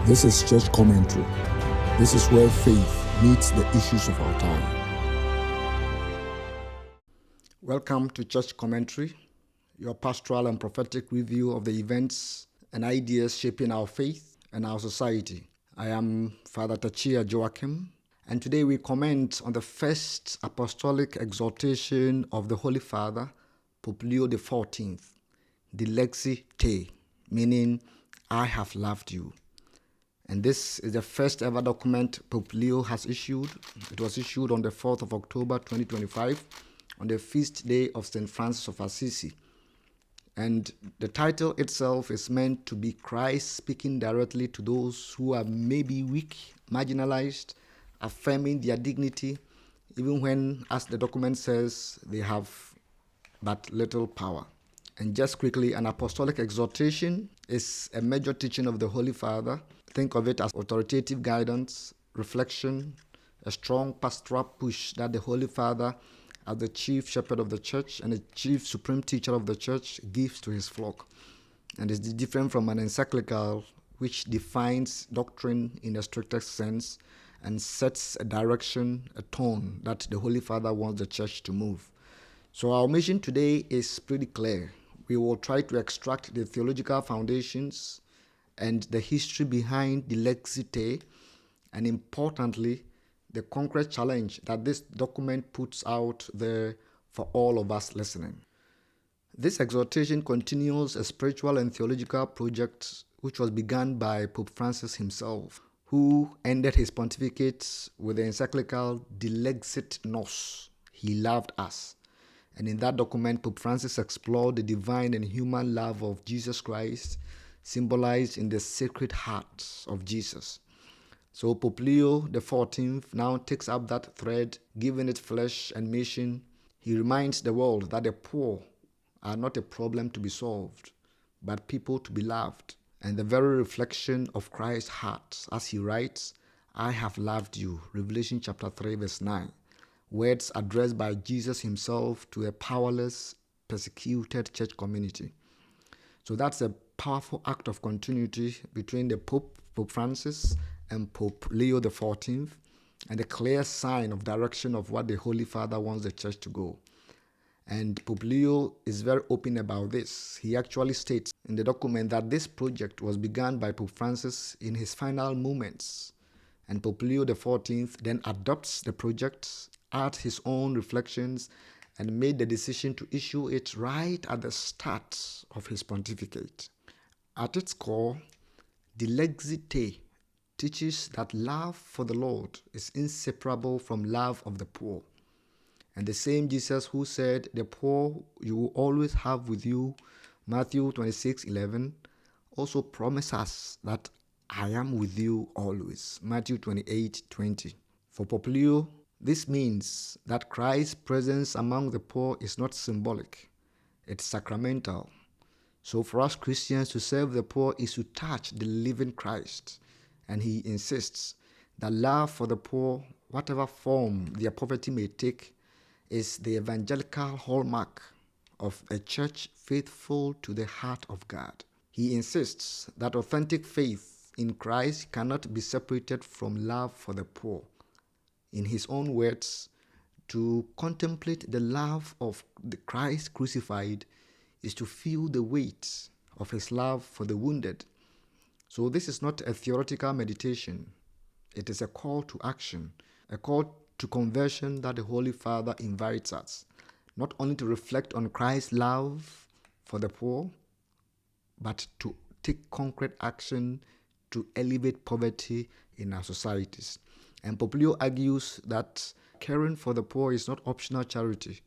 This is church commentary. This is where faith meets the issues of our time. Welcome to church commentary, your pastoral and prophetic review of the events and ideas shaping our faith and our society. I am Father Takyia Joachim, and today we comment on the first Apostolic Exhortation of the Holy Father, Pope Leo XIV, Dilexi Te, meaning, I have loved you. And this is the first ever document Pope Leo has issued. It was issued on the 4th of October 2025 on the feast day of St. Francis of Assisi. And the title itself is meant to be Christ speaking directly to those who are maybe weak, marginalized, affirming their dignity, even when, as the document says, they have but little power. And just quickly, an apostolic exhortation is a major teaching of the Holy Father. Think of it as authoritative guidance, reflection, a strong pastoral push that the Holy Father, as the chief shepherd of the church and the chief supreme teacher of the church, gives to his flock. And it's different from an encyclical which defines doctrine in a strictest sense and sets a direction, a tone that the Holy Father wants the church to move. So our mission today is pretty clear. We will try to extract the theological foundations and the history behind Dilexi Te, and importantly, the concrete challenge that this document puts out there for all of us listening. This exhortation continues a spiritual and theological project which was begun by Pope Francis himself, who ended his pontificate with the encyclical Dilexit Nos, He Loved Us. And in that document, Pope Francis explored the divine and human love of Jesus Christ, symbolized in the Sacred Heart of Jesus. So Pope Leo XIV now takes up that thread, giving it flesh and mission. He reminds the world that the poor are not a problem to be solved, but people to be loved. And the very reflection of Christ's heart, as he writes, I have loved you, Revelation chapter 3, verse 9. Words addressed by Jesus himself to a powerless, persecuted church community. So that's a powerful act of continuity between the Pope Francis, and Pope Leo XIV, and a clear sign of direction of what the Holy Father wants the church to go. And Pope Leo is very open about this. He actually states in the document that this project was begun by Pope Francis in his final moments. And Pope Leo XIV then adopts the project, adds his own reflections, and made the decision to issue it right at the start of his pontificate. At its core, Dilexi Te teaches that love for the Lord is inseparable from love of the poor. And the same Jesus who said, the poor you will always have with you, Matthew 26:11, also promises us that I am with you always, Matthew 28:20. For Pope Leo, this means that Christ's presence among the poor is not symbolic, it's sacramental. So for us Christians to serve the poor is to touch the living Christ. And he insists that love for the poor, whatever form their poverty may take, is the evangelical hallmark of a church faithful to the heart of God. He insists that authentic faith in Christ cannot be separated from love for the poor. In his own words, to contemplate the love of the Christ crucified is to feel the weight of his love for the wounded. So this is not a theoretical meditation. It is a call to action, a call to conversion that the Holy Father invites us, not only to reflect on Christ's love for the poor, but to take concrete action to elevate poverty in our societies. And Pope Leo argues that caring for the poor is not optional charity.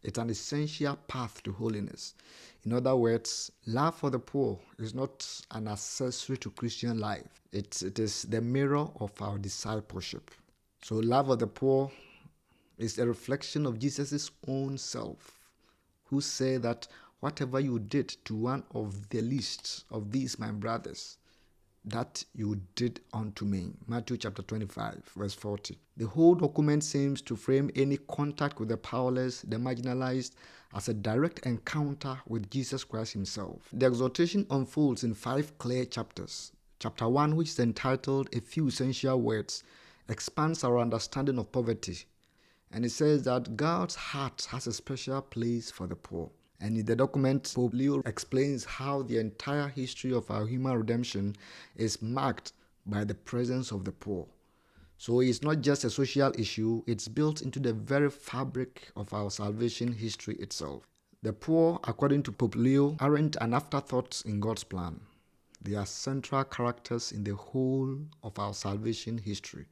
It's an essential path to holiness. In other words, love for the poor is not an accessory to Christian life. It is the mirror of our discipleship. So love of the poor is a reflection of Jesus' own self, who said that whatever you did to one of the least of these my brothers, that you did unto me. Matthew chapter 25, verse 40. The whole document seems to frame any contact with the powerless, the marginalized, as a direct encounter with Jesus Christ himself. The exhortation unfolds in 5 clear chapters Chapter 1, which is entitled A Few Essential Words, expands our understanding of poverty. And it says that God's heart has a special place for the poor. And in the document, Pope Leo explains how the entire history of our human redemption is marked by the presence of the poor. So it's not just a social issue, it's built into the very fabric of our salvation history itself. The poor, according to Pope Leo, aren't an afterthought in God's plan. They are central characters in the whole of our salvation history.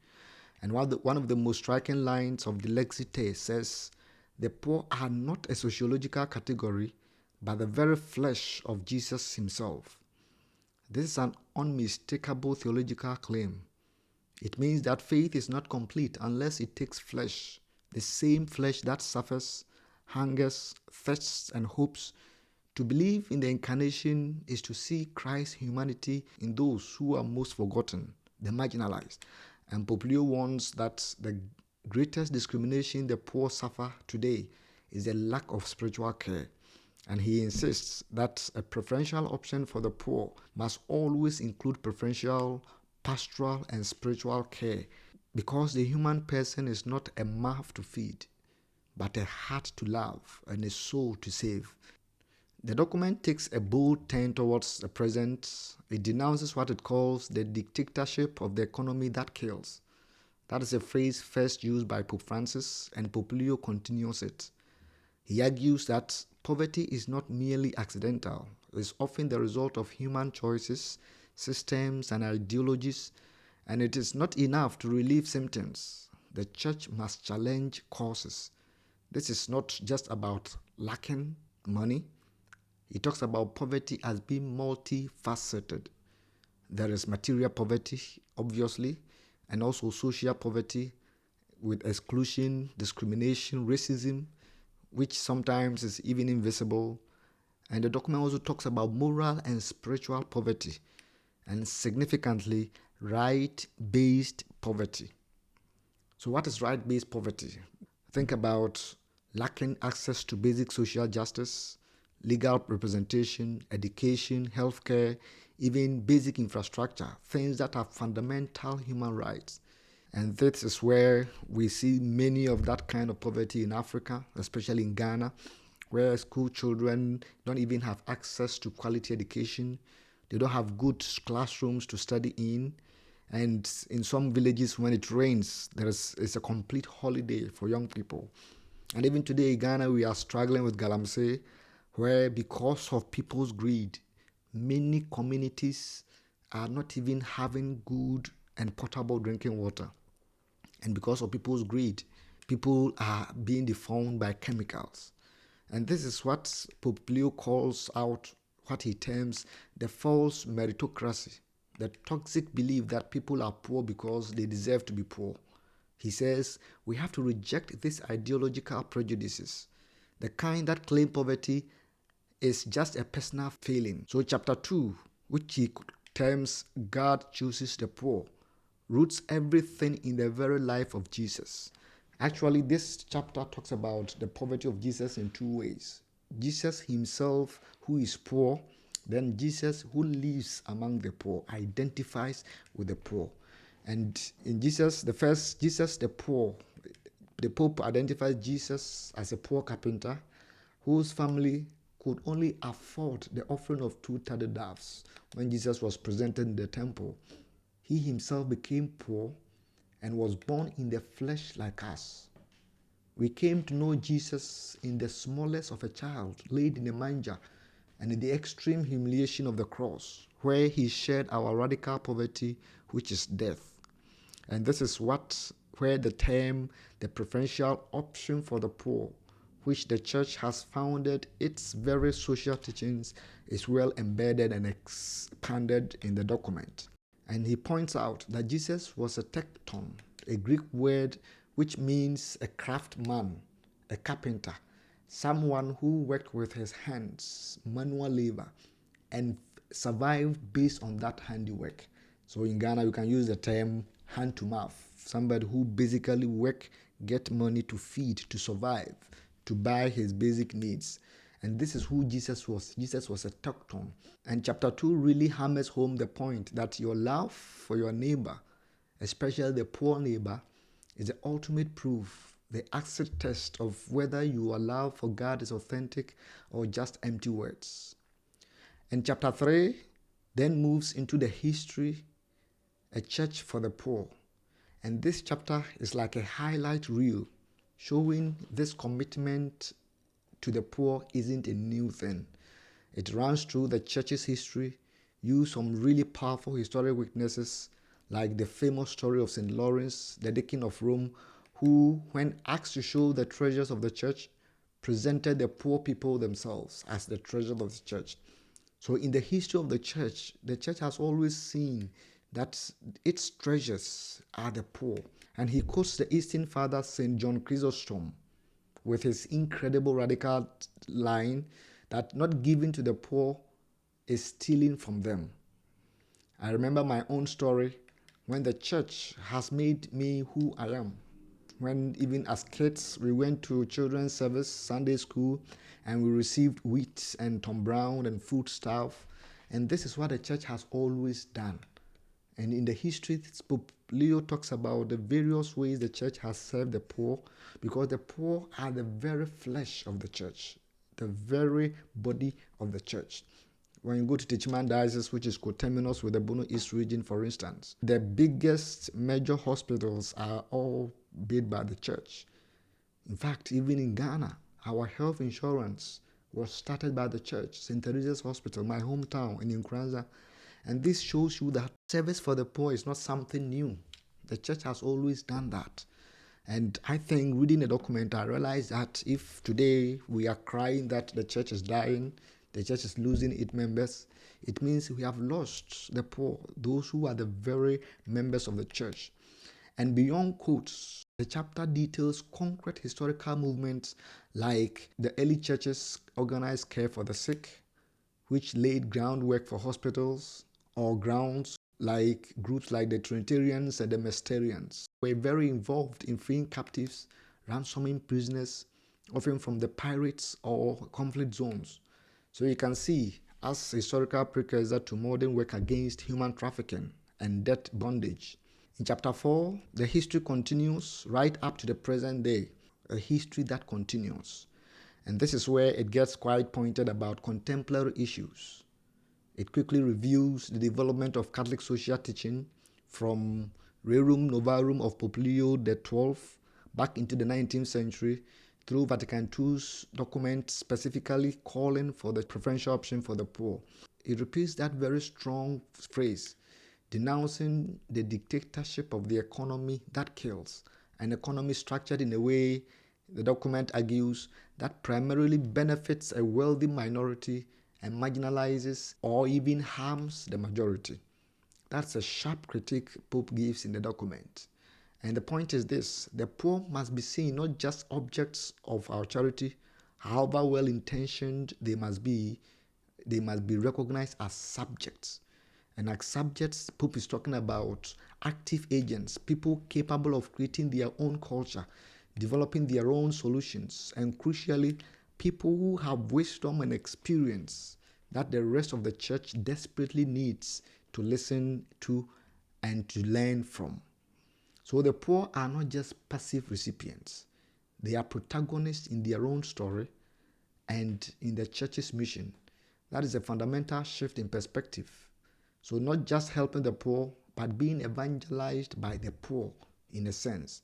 And one of the most striking lines of Dilexi Te says, the poor are not a sociological category, but the very flesh of Jesus himself. This is an unmistakable theological claim. It means that faith is not complete unless it takes flesh, the same flesh that suffers, hungers, thirsts, and hopes. To believe in the incarnation is to see Christ's humanity in those who are most forgotten, the marginalized. And Pope Leo warns that the greatest discrimination the poor suffer today is the lack of spiritual care. And he insists that a preferential option for the poor must always include preferential pastoral and spiritual care, because the human person is not a mouth to feed, but a heart to love and a soul to save. The document takes a bold turn towards the present. It denounces what it calls the dictatorship of the economy that kills. That is a phrase first used by Pope Francis, and Pope Leo continues it. He argues that poverty is not merely accidental. It is often the result of human choices, systems, and ideologies, and it is not enough to relieve symptoms. The church must challenge causes. This is not just about lacking money. He talks about poverty as being multifaceted. There is material poverty, obviously, and also social poverty with exclusion, discrimination, racism, which sometimes is even invisible. And the document also talks about moral and spiritual poverty, and significantly, right-based poverty. So what is right-based poverty? Think about lacking access to basic social justice, legal representation, education, healthcare, even basic infrastructure, things that are fundamental human rights. And this is where we see many of that kind of poverty in Africa, especially in Ghana, where school children don't even have access to quality education. They don't have good classrooms to study in. And in some villages, when it rains, it's a complete holiday for young people. And even today in Ghana, we are struggling with Galamsey, where because of people's greed, many communities are not even having good and potable drinking water. And because of people's greed, people are being deformed by chemicals. And this is what Pope Leo calls out, what he terms the false meritocracy, the toxic belief that people are poor because they deserve to be poor. He says we have to reject these ideological prejudices, the kind that claim poverty is just a personal failing. So chapter 2, which he terms God chooses the poor, roots everything in the very life of Jesus. Actually, this chapter talks about the poverty of Jesus in two ways. Jesus himself, who is poor, then Jesus, who lives among the poor, identifies with the poor. And in Jesus, the poor, the Pope identifies Jesus as a poor carpenter whose family could only afford the offering of 2 turtle doves when Jesus was presented in the temple. He himself became poor and was born in the flesh like us. We came to know Jesus in the smallest of a child, laid in a manger, and in the extreme humiliation of the cross, where he shared our radical poverty, which is death. And this is where the term, the preferential option for the poor, which the church has founded its very social teachings, is well embedded and expanded in the document. And he points out that Jesus was a tekton, a Greek word which means a craftsman, a carpenter, someone who worked with his hands, manual labor, and survived based on that handiwork. So in Ghana, you can use the term hand to mouth, somebody who basically work, get money to feed, to survive, to buy his basic needs. And this is who Jesus was. Jesus was a tecton. And chapter 2 really hammers home the point that your love for your neighbor, especially the poor neighbor, is the ultimate proof, the acid test of whether your love for God is authentic or just empty words. And chapter 3 then moves into the history, a church for the poor. And this chapter is like a highlight reel showing this commitment to the poor isn't a new thing. It runs through the church's history, use some really powerful historic witnesses like the famous story of St. Lawrence, the deacon of Rome, who, when asked to show the treasures of the church, presented the poor people themselves as the treasure of the church. So in the history of the church has always seen that its treasures are the poor. And he quotes the Eastern Father, St. John Chrysostom, with his incredible radical line that not giving to the poor is stealing from them. I remember my own story when the church has made me who I am. When even as kids, we went to children's service, Sunday school, and we received wheat and Tom Brown and food stuff. And this is what the church has always done. And in the history, Pope Leo talks about the various ways the church has served the poor, because the poor are the very flesh of the church, the very body of the church. When you go to Tichiman Diocese, which is coterminous with the Bono East region, for instance, the biggest major hospitals are all paid by the church. In fact, even in Ghana, our health insurance was started by the church. St. Teresa's Hospital, my hometown in Nkranza. And this shows you that service for the poor is not something new. The church has always done that. And I think reading the document, I realized that if today we are crying that the church is dying, the church is losing its members, it means we have lost the poor, those who are the very members of the church. And beyond quotes, the chapter details concrete historical movements like the early churches organized care for the sick, which laid groundwork for hospitals, or grounds like groups like the Trinitarians and the Mysterians were very involved in freeing captives, ransoming prisoners, often from the pirates or conflict zones. So you can see, as a historical precursor to modern work against human trafficking and debt bondage. In chapter 4, the history continues right up to the present day, a history that continues. And this is where it gets quite pointed about contemporary issues. It quickly reviews the development of Catholic social teaching from Rerum Novarum of Pope Leo XII back into the 19th century through Vatican II's document specifically calling for the preferential option for the poor. It repeats that very strong phrase, denouncing the dictatorship of the economy that kills, an economy structured in a way, the document argues, that primarily benefits a wealthy minority and marginalizes or even harms the majority. That's a sharp critique Pope gives in the document. And the point is this: the poor must be seen not just objects of our charity, however well-intentioned they must be recognized as subjects. And as subjects, Pope is talking about active agents, people capable of creating their own culture, developing their own solutions, and crucially, people who have wisdom and experience that the rest of the church desperately needs to listen to and to learn from. So the poor are not just passive recipients. They are protagonists in their own story and in the church's mission. That is a fundamental shift in perspective. So not just helping the poor, but being evangelized by the poor in a sense.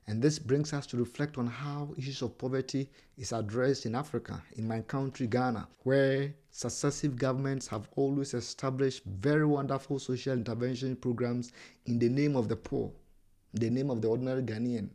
And this brings us to reflect on how issues of poverty is addressed in Africa, in my country, Ghana, where successive governments have always established very wonderful social intervention programs in the name of the poor, in the name of the ordinary Ghanaian.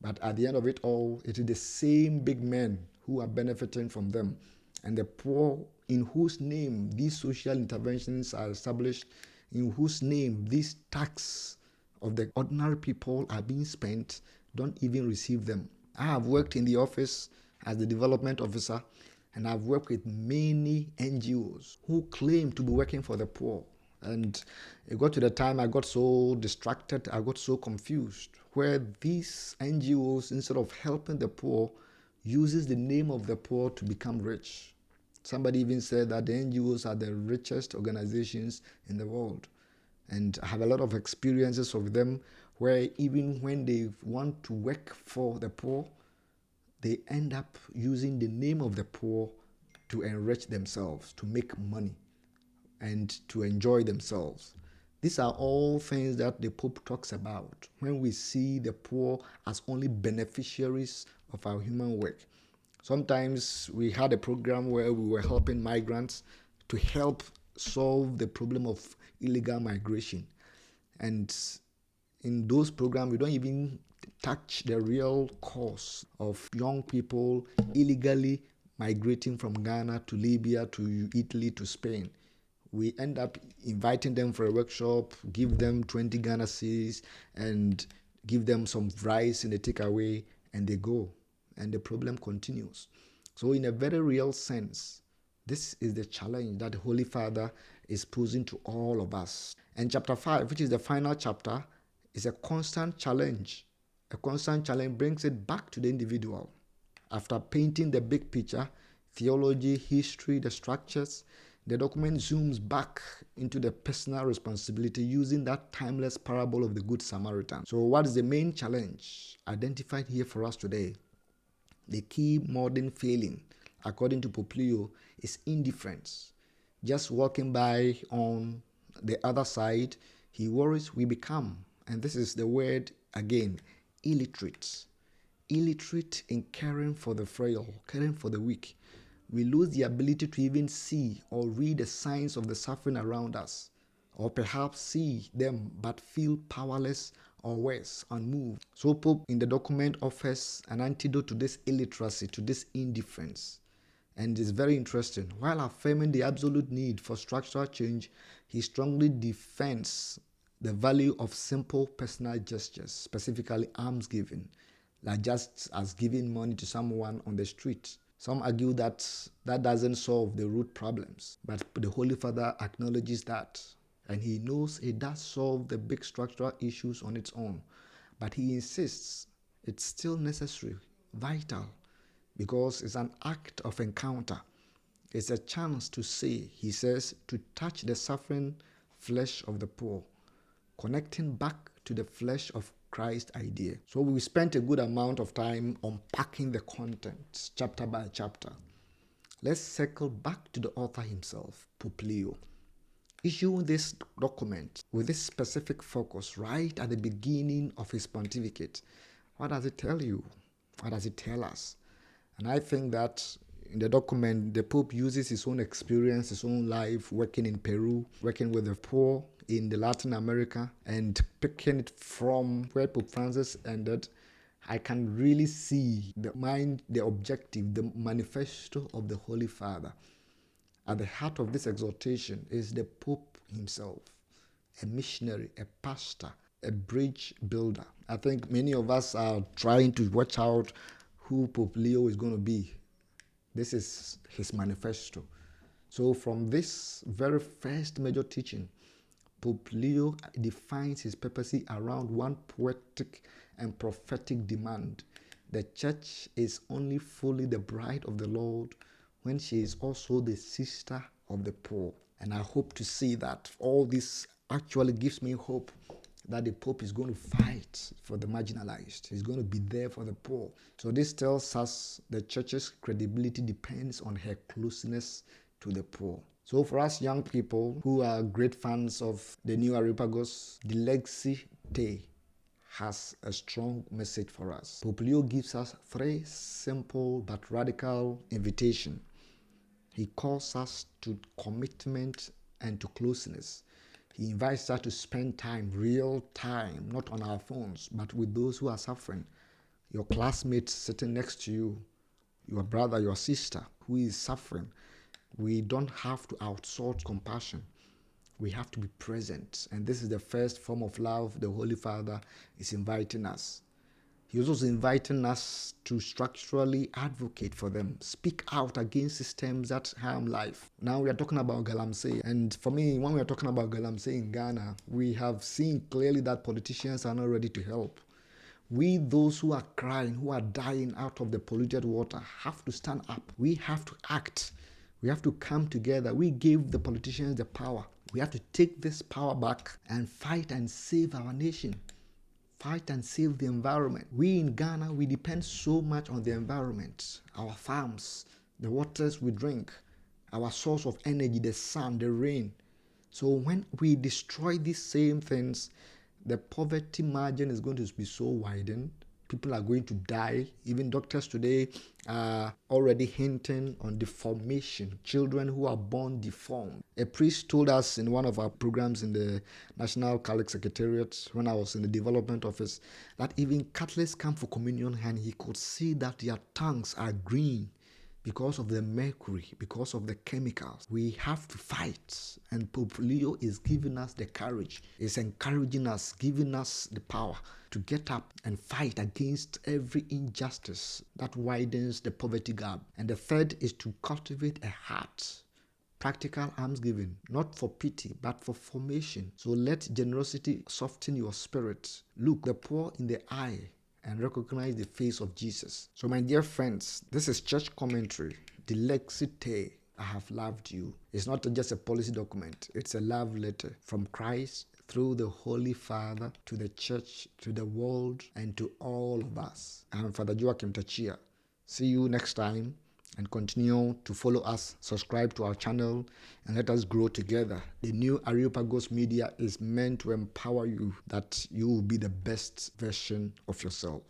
But at the end of it all, it is the same big men who are benefiting from them. And the poor, in whose name these social interventions are established, in whose name these tax of the ordinary people are being spent, don't even receive them. I have worked in the office as the development officer, and I've worked with many NGOs who claim to be working for the poor. And it got to the time I got so distracted, I got so confused, where these NGOs, instead of helping the poor, uses the name of the poor to become rich. Somebody even said that the NGOs are the richest organizations in the world. And I have a lot of experiences of them where even when they want to work for the poor, they end up using the name of the poor to enrich themselves, to make money, and to enjoy themselves. These are all things that the Pope talks about when we see the poor as only beneficiaries of our human work. Sometimes we had a program where we were helping migrants to help solve the problem of illegal migration. And in those programs, we don't even touch the real cause of young people illegally migrating from Ghana to Libya to Italy to Spain. We end up inviting them for a workshop, give them 20 Ghana cedis, and give them some rice in the takeaway, and they go. And the problem continues. So in a very real sense, this is the challenge that the Holy Father is posing to all of us. And chapter 5, which is the final chapter, is a constant challenge. A constant challenge brings it back to the individual. After painting the big picture, theology, history, the structures, the document zooms back into the personal responsibility using that timeless parable of the Good Samaritan. So what is the main challenge identified here for us today? The key modern failing, according to Pope Leo, is indifference. Just walking by on the other side, he worries we become, and this is the word again, illiterate. Illiterate in caring for the frail, caring for the weak. We lose the ability to even see or read the signs of the suffering around us, or perhaps see them but feel powerless or worse, unmoved. So Pope in the document offers an antidote to this illiteracy, to this indifference. And it's very interesting. While affirming the absolute need for structural change, he strongly defends the value of simple personal gestures, specifically almsgiving, like just as giving money to someone on the street. Some argue that that doesn't solve the root problems, but the Holy Father acknowledges that, and he knows it does solve the big structural issues on its own, but he insists it's still necessary, vital, because it's an act of encounter. It's a chance to say, he says, to touch the suffering flesh of the poor, connecting back to the flesh of Christ idea. So we spent a good amount of time unpacking the content, chapter by chapter. Let's circle back to the author himself, Pope Leo. Issuing this document with this specific focus right at the beginning of his pontificate. What does it tell you? What does it tell us? And I think that in the document, the Pope uses his own experience, his own life, working in Peru, working with the poor in the Latin America, and picking it from where Pope Francis ended. I can really see the mind, the objective, the manifesto of the Holy Father. At the heart of this exhortation is the Pope himself, a missionary, a pastor, a bridge builder. I think many of us are trying to watch out who Pope Leo is going to be. This is his manifesto. So from this very first major teaching, Pope Leo defines his papacy around one poetic and prophetic demand. The church is only fully the bride of the Lord when she is also the sister of the poor. And I hope to see that. All this actually gives me hope that the Pope is going to fight for the marginalized. He's going to be there for the poor. So this tells us the church's credibility depends on her closeness to the poor. So for us young people who are great fans of the new Areopagus, Dilexi Te has a strong message for us. Pope Leo gives us 3 simple but radical invitations. He calls us to commitment and to closeness. He invites us to spend time, real time, not on our phones, but with those who are suffering. Your classmates sitting next to you, your brother, your sister who is suffering. We don't have to outsource compassion. We have to be present. And this is the first form of love the Holy Father is inviting us. He is also inviting us to structurally advocate for them, speak out against systems that harm life. Now we are talking about galamsey. And for me, when we are talking about galamsey in Ghana, we have seen clearly that politicians are not ready to help. We, those who are crying, who are dying out of the polluted water, have to stand up. We have to act. We have to come together. We gave the politicians the power. We have to take this power back and fight and save our nation. Fight and save the environment. We in Ghana, we depend so much on the environment, our farms, the waters we drink, our source of energy, the sun, the rain. So when we destroy these same things, the poverty margin is going to be so widened. People are going to die. Even doctors today are already hinting on deformation. Children who are born deformed. A priest told us in one of our programs in the National Catholic Secretariat, when I was in the development office, that even Catholics come for communion and he could see that their tongues are green because of the mercury, because of the chemicals. We have to fight. And Pope Leo is giving us the courage, is encouraging us, giving us the power to get up and fight against every injustice that widens the poverty gap. And the third is to cultivate a heart. Practical almsgiving, not for pity, but for formation. So let generosity soften your spirit. Look the poor in the eye and recognize the face of Jesus. So my dear friends, this is church commentary. Dilexi Te, I have loved you. It's not just a policy document. It's a love letter from Christ through the Holy Father to the church, to the world, and to all of us. I'm Father Joachim Takyia. See you next time, and continue to follow us, subscribe to our channel, and let us grow together. The new Areopagus Media is meant to empower you that you will be the best version of yourself.